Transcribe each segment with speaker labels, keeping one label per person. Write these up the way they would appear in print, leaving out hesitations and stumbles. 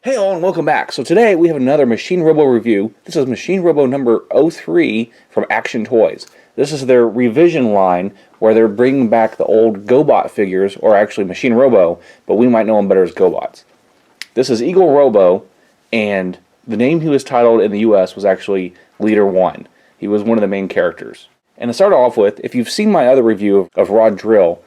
Speaker 1: Hey all and welcome back. So today we have another Machine Robo review. This is Machine Robo number 03 from Action Toys. This is their revision line where they're bringing back the old Gobot figures, or actually Machine Robo, but we might know them better as Gobots. This is Eagle Robo, and the name he was titled in the US was actually Leader 1. He was one of the main characters. And to start off with, if you've seen my other review of Rod Drill,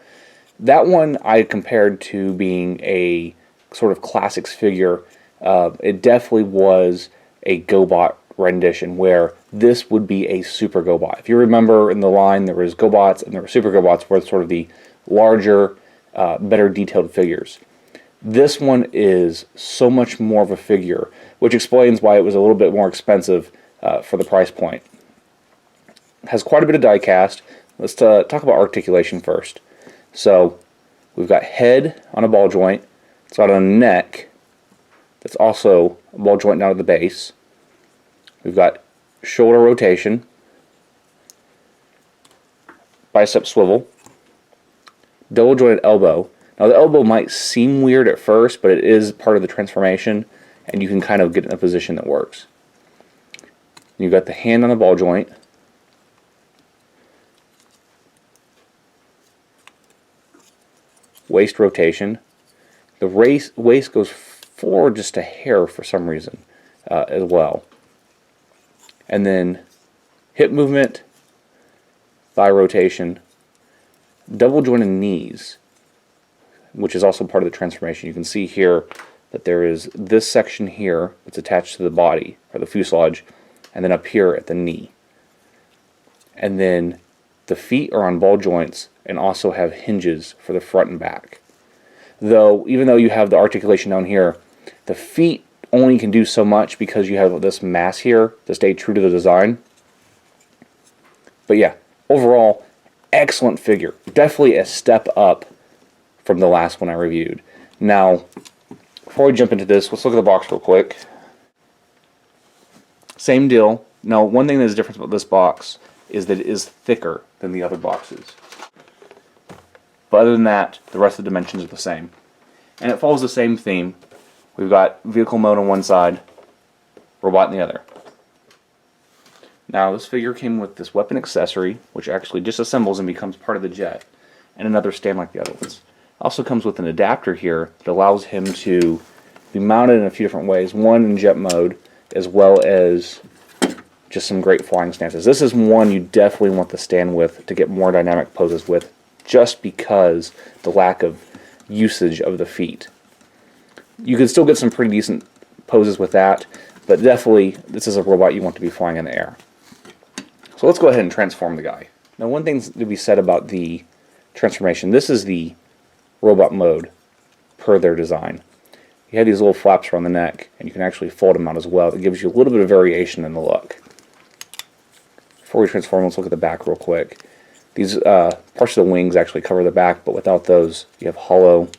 Speaker 1: that one I compared to being a sort of classics figure. It definitely was a Gobot rendition, where this would be a Super Gobot. If you remember in the line, there was Gobots and there were Super Gobots, were sort of the larger, better detailed figures. This one is so much more of a figure, which explains why it was a little bit more expensive for the price point. It has quite a bit of die-cast. Let's talk about articulation first. So we've got head on a ball joint. It's got a neck that's also a ball joint down at the base. We've got shoulder rotation, bicep swivel, double jointed elbow. Now the elbow might seem weird at first, but it is part of the transformation, and you can kind of get in a position that works. You've got the hand on the ball joint, waist rotation. The waist goes forward just a hair for some reason as well. And then hip movement, thigh rotation, double jointed knees, which is also part of the transformation. You can see here that there is this section here that's attached to the body, or the fuselage, and then up here at the knee. And then the feet are on ball joints and also have hinges for the front and back. Though, even though you have the articulation down here, the feet only can do so much because you have this mass here to stay true to the design. But yeah, overall, excellent figure. Definitely a step up from the last one I reviewed. Now, before we jump into this, let's look at the box real quick. Same deal. Now, one thing that is different about this box is that it is thicker than the other boxes. But other than that, the rest of the dimensions are the same. And it follows the same theme. We've got vehicle mode on one side, robot on the other. Now this figure came with this weapon accessory, which actually disassembles and becomes part of the jet, and another stand like the other ones. Also comes with an adapter here that allows him to be mounted in a few different ways. One in jet mode, as well as just some great flying stances. This is one you definitely want to stand with to get more dynamic poses with, just because the lack of usage of the feet. You can still get some pretty decent poses with that, but definitely this is a robot you want to be flying in the air. So let's go ahead and transform the guy. Now, one thing to be said about the transformation, this is the robot mode per their design. You have these little flaps around the neck, and you can actually fold them out as well. It gives you a little bit of variation in the look. Before we transform, let's look at the back real quick. These parts of the wings actually cover the back, but without those, you have hollow.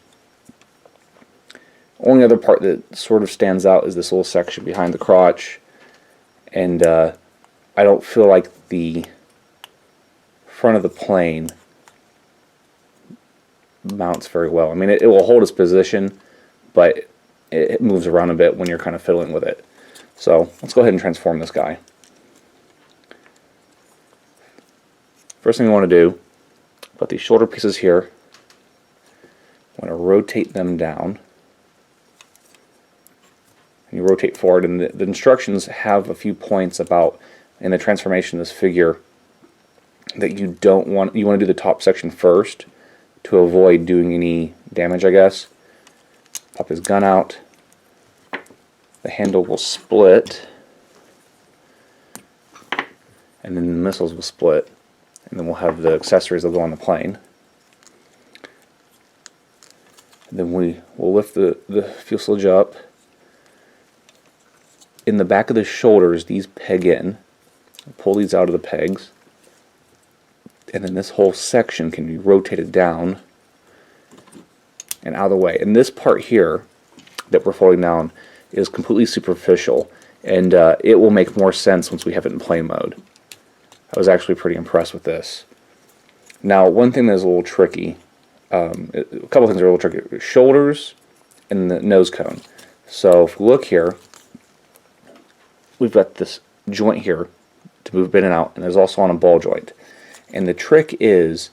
Speaker 1: Only other part that sort of stands out is this little section behind the crotch, and I don't feel like the front of the plane mounts very well. I mean, it will hold its position, but it moves around a bit when you're kind of fiddling with it. So let's go ahead and transform this guy. First thing you want to do, put these shoulder pieces here. I want to rotate them down. And you rotate forward, and the instructions have a few points about, in the transformation of this figure, that you want to do the top section first to avoid doing any damage, I guess. Pop his gun out. The handle will split, and then the missiles will split. And then we'll have the accessories that go on the plane. And then we'll lift the fuselage up. In the back of the shoulders, these peg in. Pull these out of the pegs. And then this whole section can be rotated down and out of the way. And this part here that we're folding down is completely superficial, and it will make more sense once we have it in plane mode. I was actually pretty impressed with this. Now, one thing that's a little tricky, a couple things are a little tricky. Shoulders and the nose cone. So if we look here, we've got this joint here to move in and out, and there's also on a ball joint. And the trick is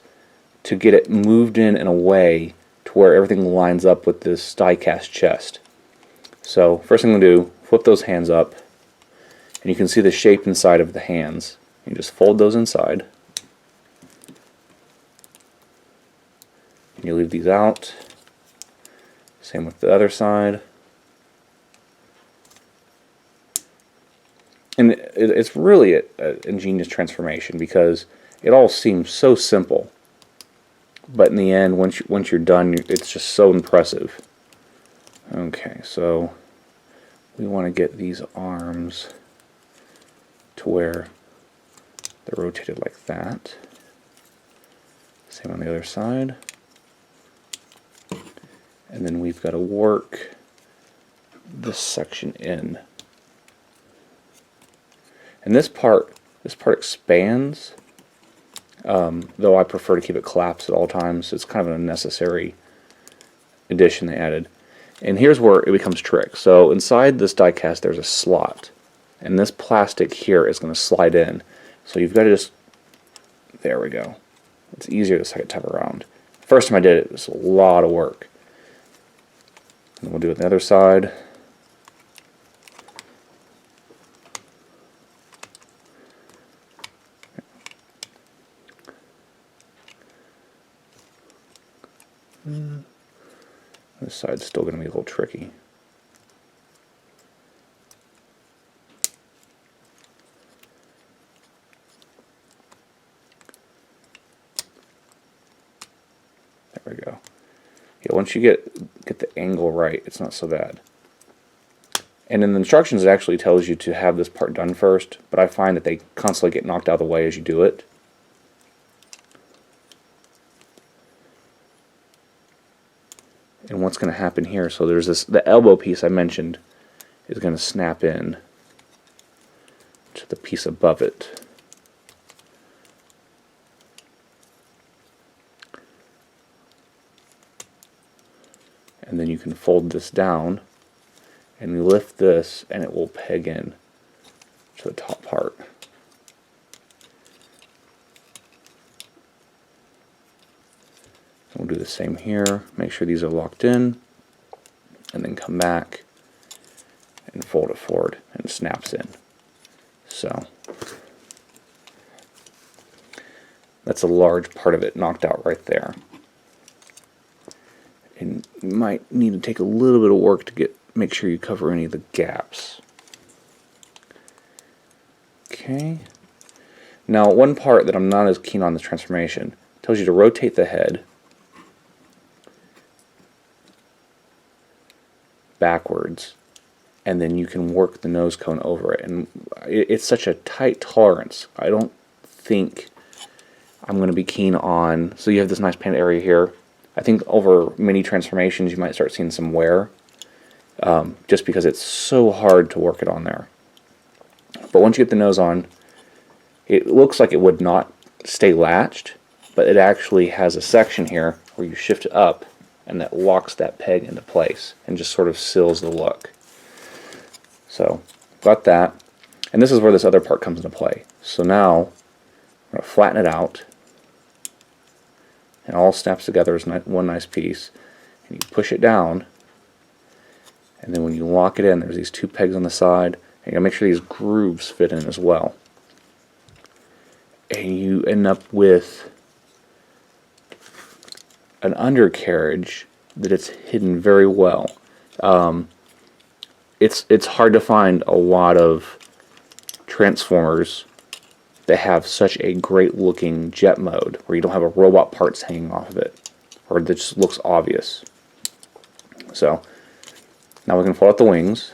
Speaker 1: to get it moved in a way to where everything lines up with this diecast chest. So first thing I'm going to do, flip those hands up, and you can see the shape inside of the hands. You just fold those inside, and you leave these out. Same with the other side. And it's really an ingenious transformation because it all seems so simple, but in the end, once you're done, it's just so impressive. Okay, so we want to get these arms to where they're rotated like that. Same on the other side. And then we've got to work this section in. And this part expands, though I prefer to keep it collapsed at all times. It's kind of an unnecessary addition they added. And here's where it becomes trick. So inside this diecast there's a slot, and this plastic here is going to slide in. So you've got to just, there we go. It's easier the second time around. First time I did it was a lot of work. And we'll do it on the other side. This side's still going to be a little tricky. There we go. Yeah, once you get the angle right, it's not so bad. And in the instructions, it actually tells you to have this part done first, but I find that they constantly get knocked out of the way as you do it. And what's going to happen here, so there's this, the elbow piece I mentioned is going to snap in to the piece above it. And then you can fold this down and you lift this and it will peg in to the top part. We'll do the same here. Make sure these are locked in, and then come back and fold it forward, and it snaps in. So that's a large part of it knocked out right there. And you might need to take a little bit of work to make sure you cover any of the gaps. Okay. Now, one part that I'm not as keen on this transformation tells you to rotate the head backwards, and then you can work the nose cone over it. And it's such a tight tolerance. I don't think I'm going to be keen on. So you have this nice painted area here. I think over many transformations you might start seeing some wear, just because it's so hard to work it on there. But once you get the nose on, it looks like it would not stay latched, but it actually has a section here where you shift it up, and that locks that peg into place and just sort of seals the look. So, got that. And this is where this other part comes into play. So now, I'm going to flatten it out, and all snaps together as one nice piece. And you push it down, and then when you lock it in, there's these two pegs on the side, and you gotta make sure these grooves fit in as well. And you end up with an undercarriage that it's hidden very well. It's hard to find a lot of transformers that have such a great looking jet mode where you don't have a robot parts hanging off of it, or that just looks obvious. So now we can fold out the wings.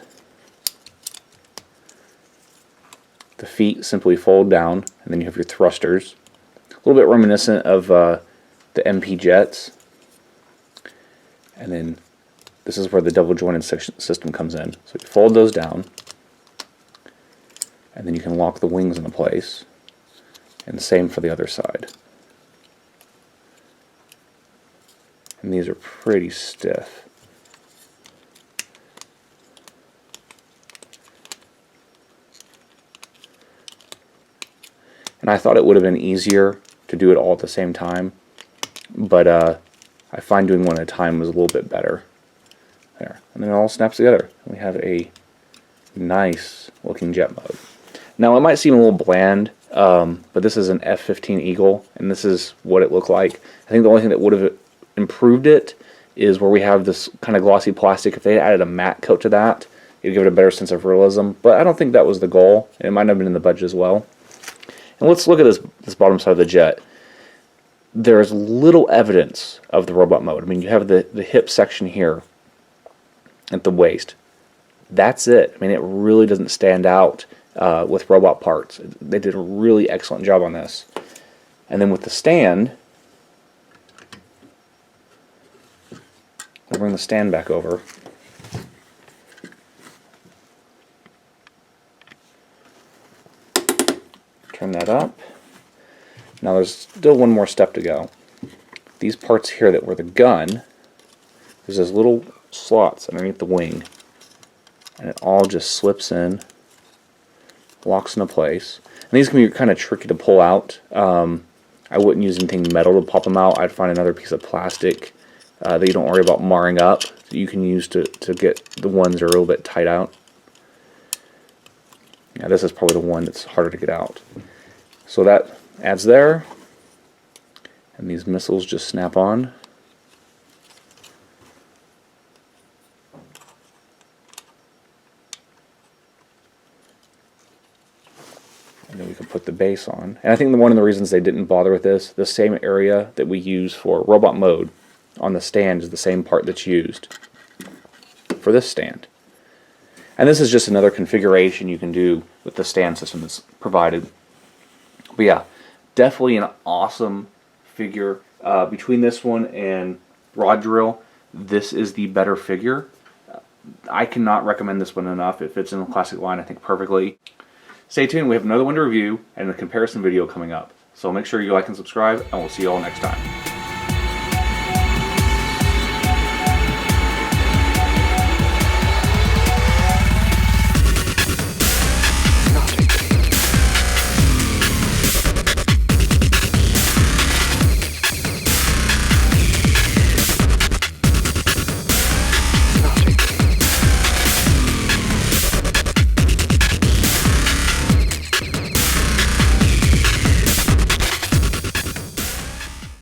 Speaker 1: The feet simply fold down, and then you have your thrusters. A little bit reminiscent of the MP jets. And then this is where the double jointed system comes in. So you fold those down, and then you can lock the wings into place. And the same for the other side. And these are pretty stiff. And I thought it would have been easier to do it all at the same time, but I find doing one at a time was a little bit better. There, and then it all snaps together. We have a nice looking jet mode. Now it might seem a little bland, but this is an F-15 Eagle, and this is what it looked like. I think the only thing that would have improved it is where we have this kind of glossy plastic. If they added a matte coat to that, it would give it a better sense of realism, but I don't think that was the goal. It might not have been in the budget as well. And let's look at this bottom side of the jet. There's little evidence of the robot mode. I mean, you have the hip section here at the waist. That's it. I mean, it really doesn't stand out with robot parts. They did a really excellent job on this. And then with the stand, we'll bring the stand back over. Turn that up. Now there's still one more step to go. These parts here that were the gun, there's those little slots underneath the wing, and it all just slips in, locks into place. And these can be kind of tricky to pull out. I wouldn't use anything metal to pop them out. I'd find another piece of plastic that you don't worry about marring up, that you can use to get the ones that are a little bit tight out. Now this is probably the one that's harder to get out. So that adds there, and these missiles just snap on. And then we can put the base on. And I think one of the reasons they didn't bother with this, the same area that we use for robot mode on the stand is the same part that's used for this stand. And this is just another configuration you can do with the stand system that's provided. But yeah, definitely an awesome figure. Between this one and Rod Drill, this is the better figure. I cannot recommend this one enough. It fits in the classic line, I think, perfectly. Stay tuned, we have another one to review and a comparison video coming up. So make sure you like and subscribe, and we'll see you all next time.